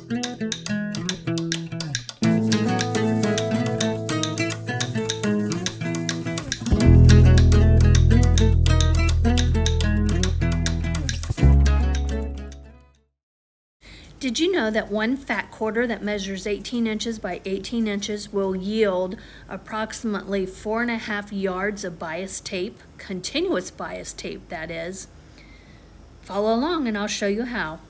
Did you know that one fat quarter that measures 18 inches by 18 inches will yield approximately 4.5 yards of bias tape, continuous bias tape that is? Follow along and I'll show you how.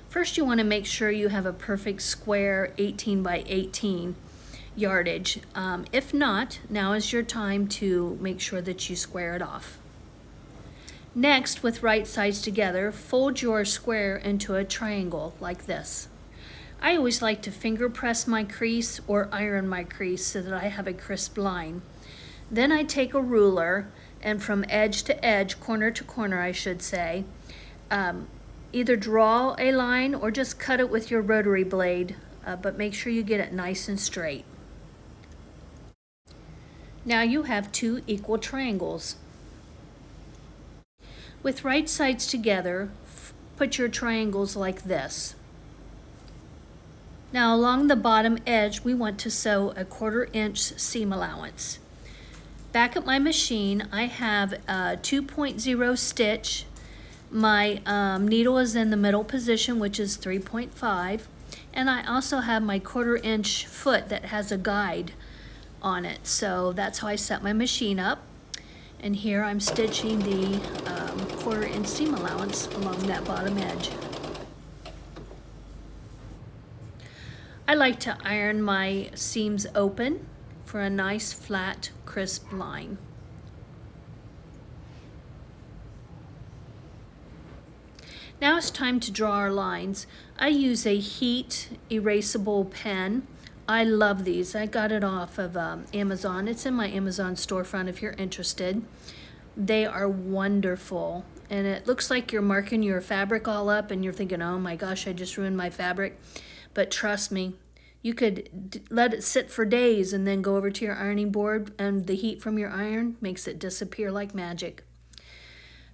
First, you want to make sure you have a perfect square 18 by 18 yardage. If not, now is your time to make sure that you square it off. Next, with right sides together, fold your square into a triangle like this. I always like to finger press my crease or iron my crease so that I have a crisp line. Then I take a ruler and from edge to edge, corner to corner I should say, either draw a line or just cut it with your rotary blade, but make sure you get it nice and straight. Now you have two equal triangles. With right sides together, put your triangles like this. Now along the bottom edge, we want to sew a 1/4 inch seam allowance. Back at my machine, I have a 2.0 stitch. My needle is in the middle position, which is 3.5, and I also have my 1/4 inch foot that has a guide on it. So that's how I set my machine up. And here I'm stitching the 1/4 inch seam allowance along that bottom edge. I like to iron my seams open for a nice flat crisp line. Now it's time to draw our lines. I use a heat erasable pen. I love these. I got it off of Amazon. It's in my Amazon storefront if you're interested. They are wonderful. And it looks like you're marking your fabric all up and you're thinking, oh my gosh, I just ruined my fabric. But trust me, you could let it sit for days and then go over to your ironing board and the heat from your iron makes it disappear like magic.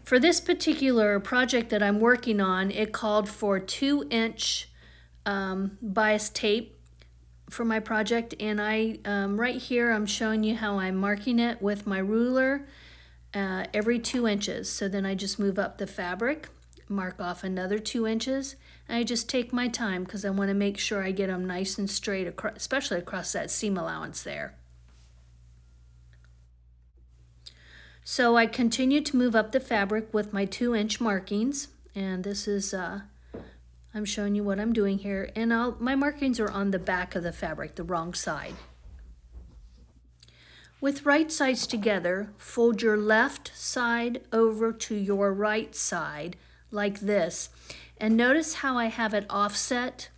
For this particular project that I'm working on, it called for 2-inch bias tape for my project, and right here I'm showing you how I'm marking it with my ruler every 2 inches. So then I just move up the fabric, mark off another 2 inches, and I just take my time because I want to make sure I get them nice and straight, especially across that seam allowance there. So I continue to move up the fabric with my 2-inch markings, and this is I'm showing you what I'm doing here, and my markings are on the back of the fabric, the wrong side. With right sides together, fold your left side over to your right side like this. And notice how I have it offset.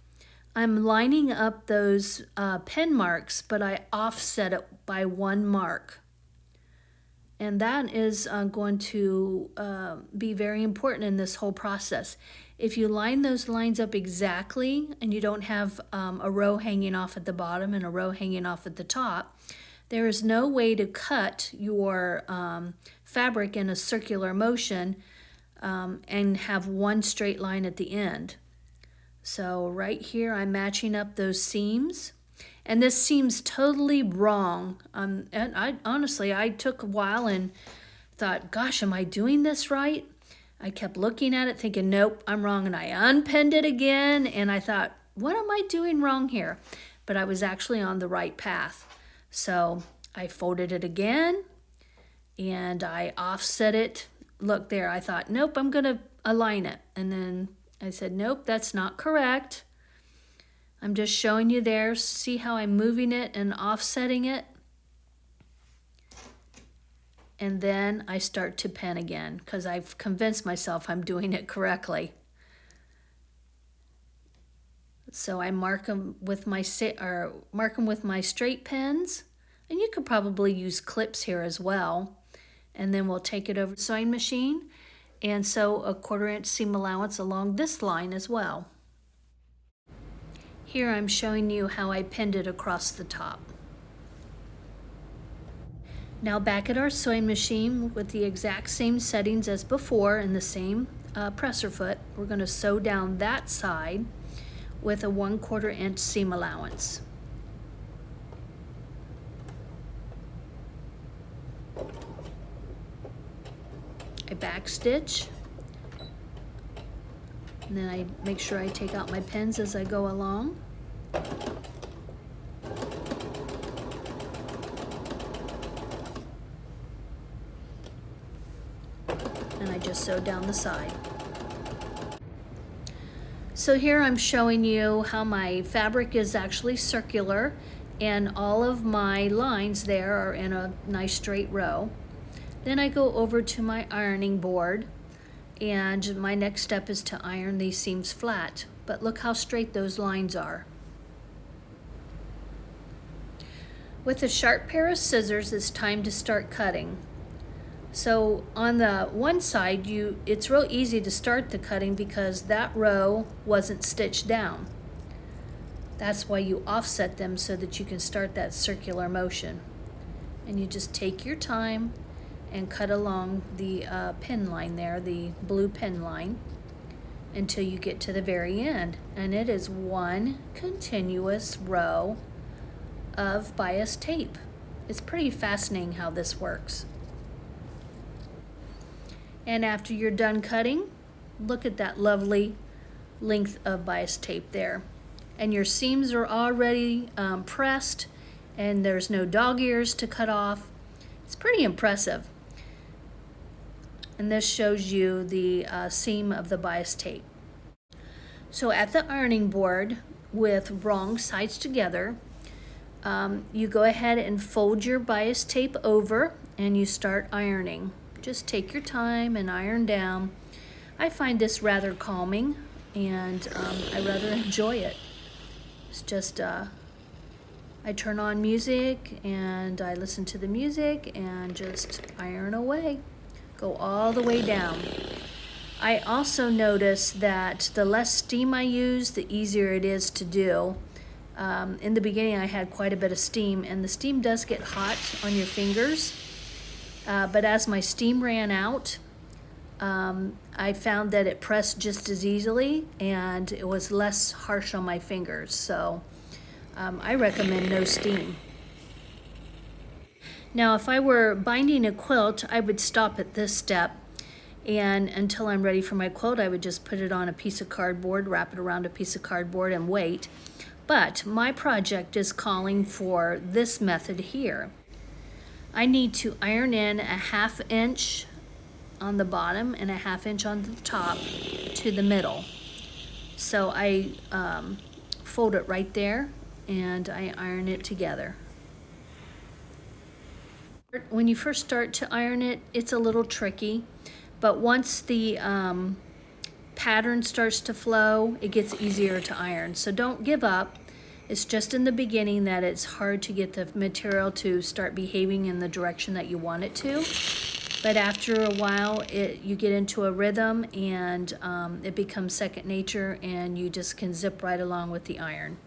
I'm lining up those pen marks, but I offset it by 1 mark. And that is going to be very important in this whole process. If you line those lines up exactly and you don't have a row hanging off at the bottom and a row hanging off at the top, there is no way to cut your fabric in a circular motion and have one straight line at the end. So right here I'm matching up those seams. And this seems totally wrong. And honestly, I took a while and thought, gosh, am I doing this right? I kept looking at it thinking, nope, I'm wrong. And I unpinned it again. And I thought, what am I doing wrong here? But I was actually on the right path. So I folded it again and I offset it. Look there, I thought, nope, I'm going to align it. And then I said, nope, that's not correct. I'm just showing you there. See how I'm moving it and offsetting it? And then I start to pen again because I've convinced myself I'm doing it correctly. So I mark them with my straight pens, and you could probably use clips here as well. And then we'll take it over to the sewing machine and sew a 1/4 inch seam allowance along this line as well. Here I'm showing you how I pinned it across the top. Now back at our sewing machine with the exact same settings as before and the same presser foot. We're going to sew down that side with a 1/4 inch seam allowance. I back stitch, and then I make sure I take out my pins as I go along. And I just sew down the side. So here I'm showing you how my fabric is actually circular, and all of my lines there are in a nice straight row. Then I go over to my ironing board, and my next step is to iron these seams flat. But look how straight those lines are. With a sharp pair of scissors, it's time to start cutting. So on the one side, it's real easy to start the cutting because that row wasn't stitched down. That's why you offset them, so that you can start that circular motion. And you just take your time and cut along the pin line there, the blue pin line, until you get to the very end. And it is one continuous row of bias tape. It's pretty fascinating how this works. And after you're done cutting, look at that lovely length of bias tape there. And your seams are already pressed, and there's no dog ears to cut off. It's pretty impressive. And this shows you the seam of the bias tape. So at the ironing board with wrong sides together, you go ahead and fold your bias tape over and you start ironing. Just take your time and iron down. I find this rather calming, and I rather enjoy it. It's just, I turn on music and I listen to the music and just iron away. Go all the way down. I also notice that the less steam I use, the easier it is to do. In the beginning, I had quite a bit of steam, and the steam does get hot on your fingers. But as my steam ran out, I found that it pressed just as easily, and it was less harsh on my fingers. So I recommend no steam. Now, if I were binding a quilt, I would stop at this step, and until I'm ready for my quilt, I would just put it on a piece of cardboard, wrap it around a piece of cardboard, and wait. But my project is calling for this method here. I need to iron in a 1/2 inch on the bottom and a 1/2 inch on the top to the middle. So I fold it right there and I iron it together. When you first start to iron it, it's a little tricky, but once the pattern starts to flow, it gets easier to iron. So don't give up. It's just in the beginning that it's hard to get the material to start behaving in the direction that you want it to. But after a while, you get into a rhythm, and it becomes second nature, and you just can zip right along with the iron.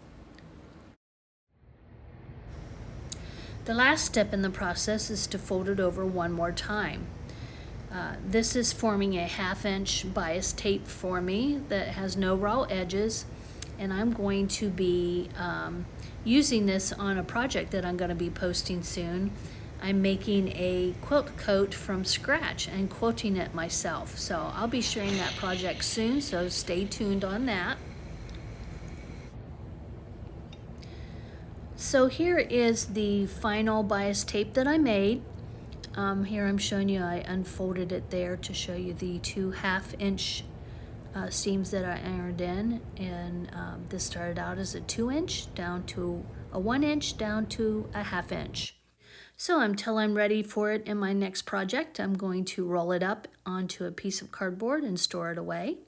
The last step in the process is to fold it over one more time. This is forming a 1/2 inch bias tape for me that has no raw edges, and I'm going to be using this on a project that I'm going to be posting soon. I'm making a quilt coat from scratch and quilting it myself. So I'll be sharing that project soon, so stay tuned on that. So here is the final bias tape that I made. Here I'm showing you, I unfolded it there to show you the 2 1/2 inch seams that I ironed in, and this started out as a 2 inch down to a 1 inch down to a 1/2 inch. So until I'm ready for it in my next project, I'm going to roll it up onto a piece of cardboard and store it away.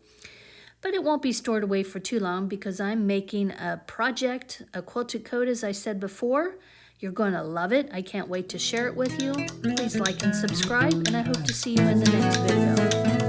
But it won't be stored away for too long because I'm making a project, a quilted coat, as I said before. You're going to love it. I can't wait to share it with you. Please like and subscribe, and I hope to see you in the next video.